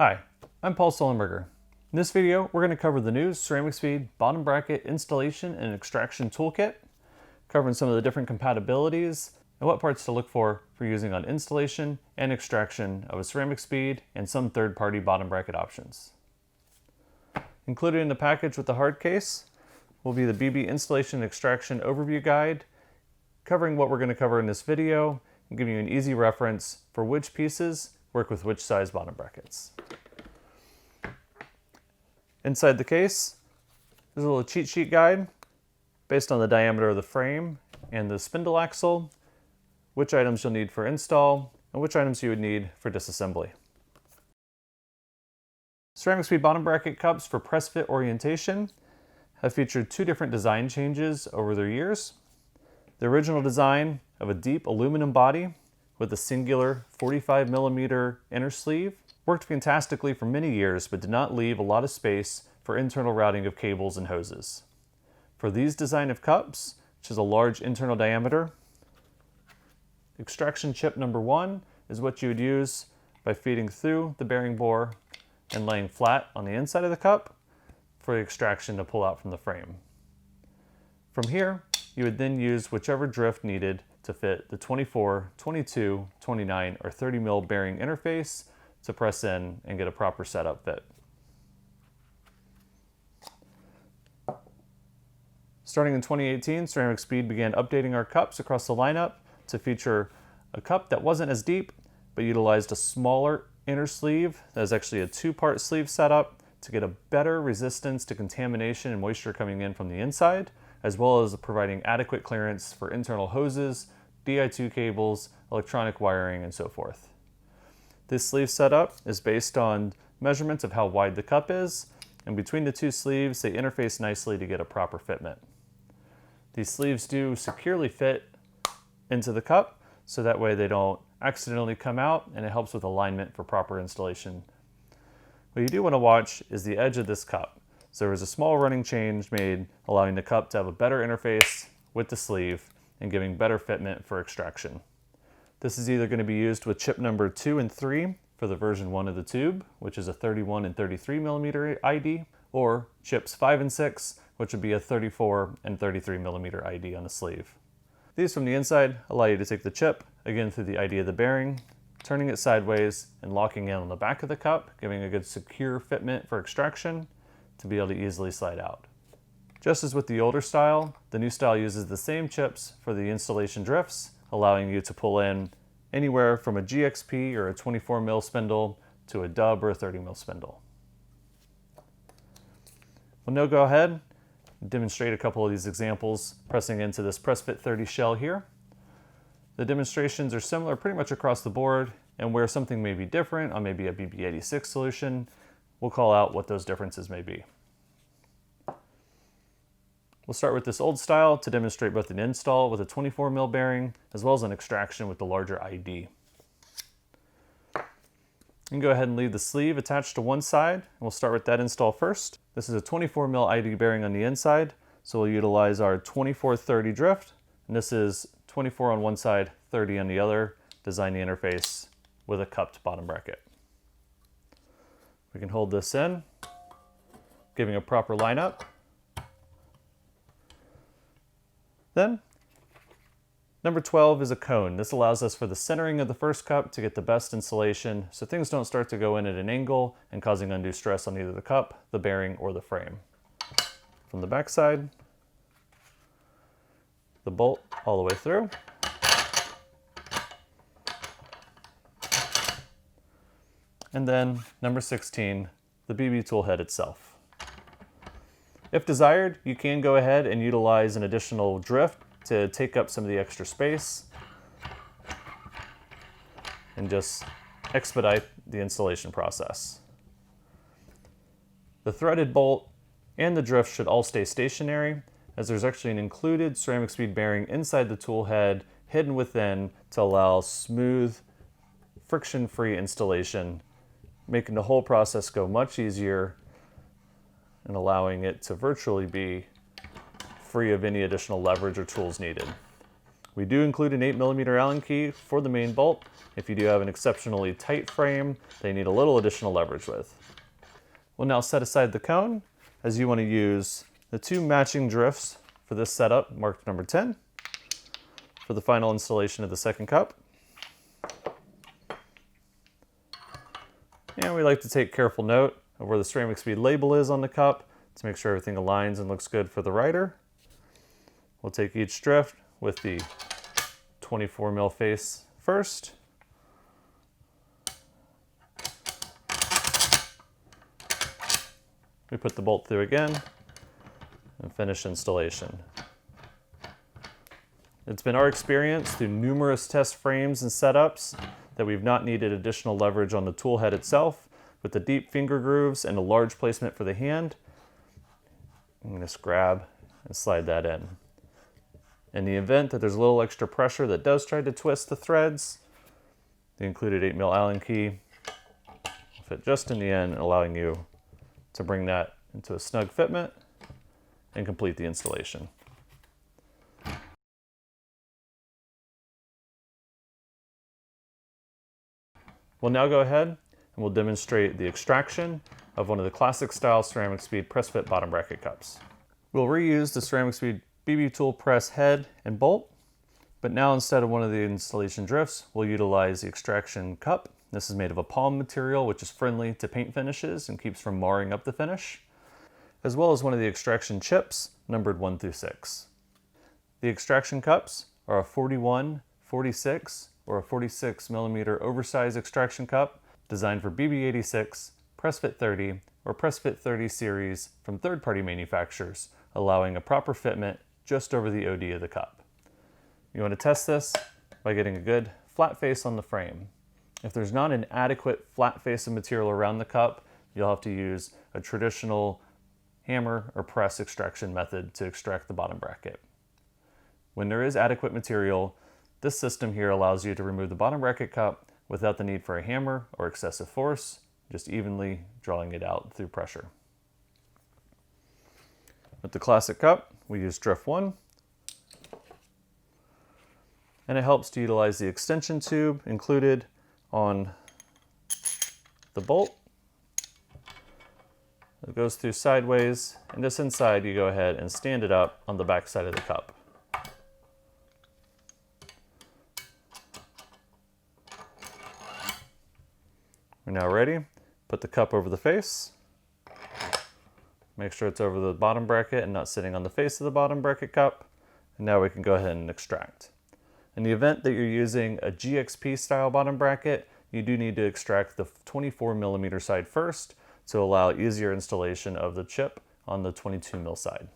Hi, I'm Paul Sullenberger. In this video, we're going to cover the new CeramicSpeed bottom bracket installation and extraction toolkit, covering some of the different compatibilities and what parts to look for using on installation and extraction of a CeramicSpeed and some third-party bottom bracket options. Included in the package with the hard case will be the BB installation and extraction overview guide, covering what we're going to cover in this video and giving you an easy reference for which pieces work with which size bottom brackets. Inside the case, there's a little cheat sheet guide based on the diameter of the frame and the spindle axle, which items you'll need for install, and which items you would need for disassembly. CeramicSpeed bottom bracket cups for press fit orientation have featured two different design changes over their years. The original design of a deep aluminum body with a singular 45mm inner sleeve worked fantastically for many years, but did not leave a lot of space for internal routing of cables and hoses. For these design of cups, which is a large internal diameter, extraction chip number 1 is what you would use by feeding through the bearing bore and laying flat on the inside of the cup for the extraction to pull out from the frame. From here, you would then use whichever drift needed to fit the 24, 22, 29, or 30mm bearing interface to press in and get a proper setup fit. Starting in 2018, CeramicSpeed began updating our cups across the lineup to feature a cup that wasn't as deep, but utilized a smaller inner sleeve that is actually a two-part sleeve setup to get a better resistance to contamination and moisture coming in from the inside, as well as providing adequate clearance for internal hoses, Di2 cables, electronic wiring, and so forth. This sleeve setup is based on measurements of how wide the cup is, and between the two sleeves they interface nicely to get a proper fitment. These sleeves do securely fit into the cup, so that way they don't accidentally come out, and it helps with alignment for proper installation. What you do want to watch is the edge of this cup. So there was a small running change made, allowing the cup to have a better interface with the sleeve and giving better fitment for extraction. This is either going to be used with chip number 2 and 3 for the version 1 of the tube, which is a 31 and 33mm ID, or chips 5 and 6, which would be a 34 and 33mm ID on the sleeve. These from the inside allow you to take the chip, again through the ID of the bearing, turning it sideways and locking in on the back of the cup, giving a good secure fitment for extraction to be able to easily slide out. Just as with the older style, the new style uses the same chips for the installation drifts, allowing you to pull in anywhere from a GXP or a 24mm spindle to a dub or a 30mm spindle. We'll now go ahead and demonstrate a couple of these examples pressing into this Press Fit 30 shell here. The demonstrations are similar pretty much across the board, and where something may be different on maybe a BB86 solution, we'll call out what those differences may be. We'll start with this old style to demonstrate both an install with a 24mm bearing as well as an extraction with the larger ID. You can go ahead and leave the sleeve attached to one side, and we'll start with that install first. This is a 24mm ID bearing on the inside, so we'll utilize our 24-30 drift, and this is 24 on one side, 30 on the other, design the interface with a cupped bottom bracket. We can hold this in, giving a proper lineup. Then, number 12 is a cone. This allows us for the centering of the first cup to get the best insulation so things don't start to go in at an angle and causing undue stress on either the cup, the bearing, or the frame. From the back side, the bolt all the way through. And then number 16, the BB tool head itself. If desired, you can go ahead and utilize an additional drift to take up some of the extra space and just expedite the installation process. The threaded bolt and the drift should all stay stationary, as there's actually an included CeramicSpeed bearing inside the tool head hidden within to allow smooth, friction-free installation, making the whole process go much easier and allowing it to virtually be free of any additional leverage or tools needed. We do include an 8mm Allen key for the main bolt. If you do have an exceptionally tight frame, they need a little additional leverage with. We'll now set aside the cone, as you want to use the 2 matching drifts for this setup, marked number 10, for the final installation of the second cup. And we like to take careful note of where the CeramicSpeed label is on the cup to make sure everything aligns and looks good for the rider. We'll take each drift with the 24mm face first. We put the bolt through again and finish installation. It's been our experience through numerous test frames and setups that we've not needed additional leverage on the tool head itself. With the deep finger grooves and a large placement for the hand, I'm going to just grab and slide that in. In the event that there's a little extra pressure that does try to twist the threads, the included 8mm Allen key will fit just in the end, allowing you to bring that into a snug fitment and complete the installation. We'll now go ahead and we'll demonstrate the extraction of one of the classic style CeramicSpeed press fit bottom bracket cups. We'll reuse the CeramicSpeed BB Tool press head and bolt, but now instead of one of the installation drifts, we'll utilize the extraction cup. This is made of a palm material, which is friendly to paint finishes and keeps from marring up the finish, as well as one of the extraction chips, numbered 1 through 6. The extraction cups are a 41, 46, or a 46mm oversized extraction cup designed for BB86, Press Fit 30, or Press Fit 30 series from third-party manufacturers, allowing a proper fitment just over the OD of the cup. You want to test this by getting a good flat face on the frame. If there's not an adequate flat face of material around the cup, you'll have to use a traditional hammer or press extraction method to extract the bottom bracket. When there is adequate material, this system here allows you to remove the bottom bracket cup without the need for a hammer or excessive force, just evenly drawing it out through pressure. With the classic cup, we use drift 1, and it helps to utilize the extension tube included on the bolt. It goes through sideways, and just inside you go ahead and stand it up on the back side of the cup. We're now ready. Put the cup over the face. Make sure it's over the bottom bracket and not sitting on the face of the bottom bracket cup. And now we can go ahead and extract. In the event that you're using a GXP style bottom bracket, you do need to extract the 24mm side first to allow easier installation of the chip on the 22mm side.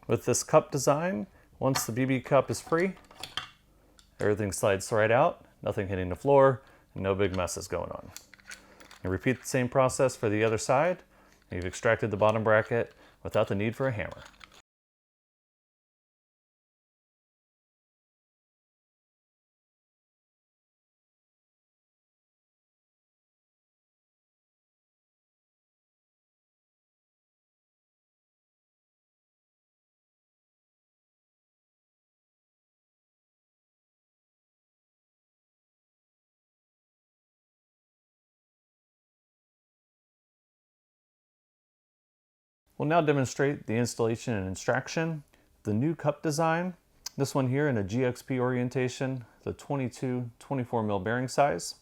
With this cup design, once the BB cup is free, everything slides right out, nothing hitting the floor, and no big messes going on. You repeat the same process for the other side. You've extracted the bottom bracket without the need for a hammer. We'll now demonstrate the installation and extraction. The new cup design, this one here in a GXP orientation, the 22-24mm bearing size.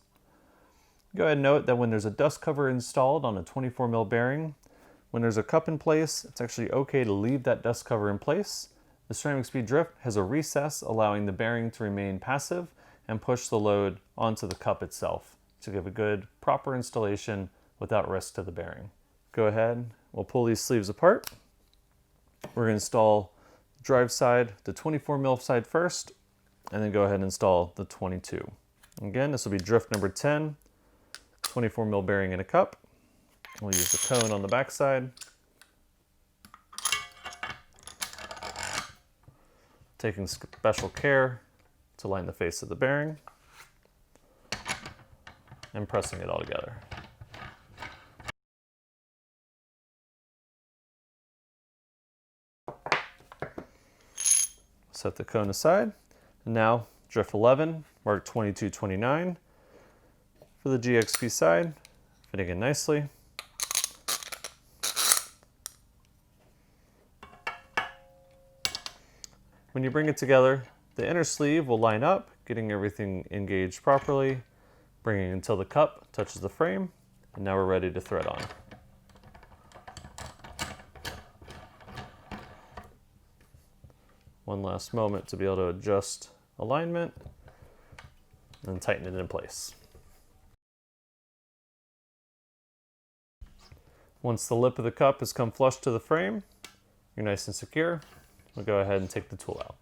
Go ahead and note that when there's a dust cover installed on a 24mm bearing, when there's a cup in place, it's actually okay to leave that dust cover in place. The CeramicSpeed drift has a recess allowing the bearing to remain passive and push the load onto the cup itself to give a good, proper installation without risk to the bearing. Go ahead, we'll pull these sleeves apart. We're going to install the drive side, the 24mm side first, and then go ahead and install the 22. Again, this will be drift number 10, 24mm bearing in a cup. We'll use the cone on the back side. Taking special care to line the face of the bearing and pressing it all together. Set the cone aside. And now drift 11, mark 2229 for the GXP side, fitting in nicely. When you bring it together, the inner sleeve will line up, getting everything engaged properly, bringing until the cup touches the frame, and now we're ready to thread on. One last moment to be able to adjust alignment and tighten it in place. Once the lip of the cup has come flush to the frame, you're nice and secure. We'll go ahead and take the tool out.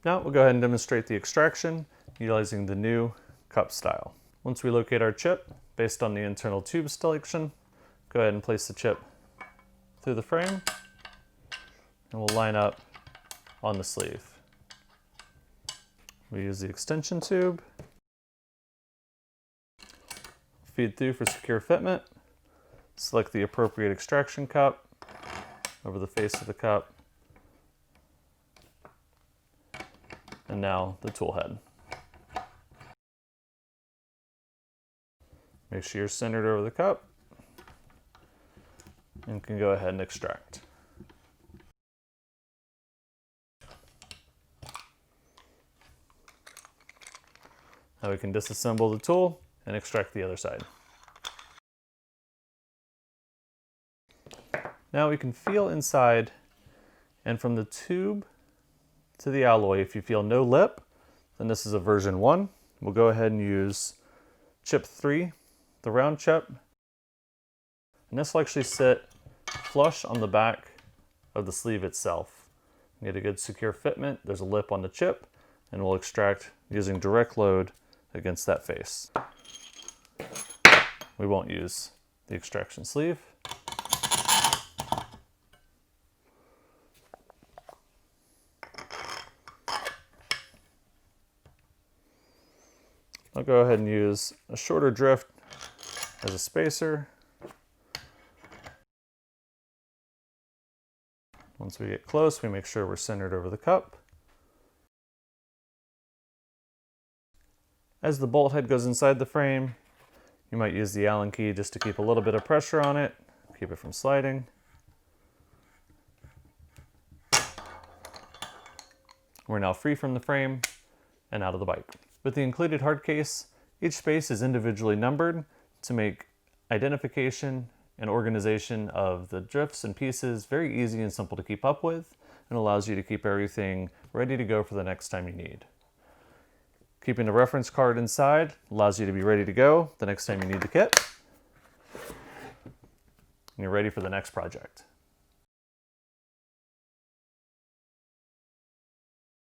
Now we'll go ahead and demonstrate the extraction utilizing the new cup style. Once we locate our chip, based on the internal tube selection, go ahead and place the chip through the frame, and we'll line up on the sleeve. We use the extension tube, feed through for secure fitment, select the appropriate extraction cup over the face of the cup, and now the tool head. Make sure you're centered over the cup and can go ahead and extract. Now we can disassemble the tool and extract the other side. Now we can feel inside, and from the tube to the alloy, if you feel no lip, then this is a version 1. We'll go ahead and use chip 3, the round chip, and this will actually sit flush on the back of the sleeve itself. Get a good secure fitment. There's a lip on the chip, and we'll extract using direct load against that face. We won't use the extraction sleeve. I'll go ahead and use a shorter drift as a spacer. Once we get close, we make sure we're centered over the cup. As the bolt head goes inside the frame, you might use the Allen key just to keep a little bit of pressure on it, keep it from sliding. We're now free from the frame and out of the bike. With the included hard case, each space is individually numbered to make identification and organization of the drifts and pieces very easy and simple to keep up with, and allows you to keep everything ready to go for the next time you need. Keeping the reference card inside allows you to be ready to go the next time you need the kit, and you're ready for the next project.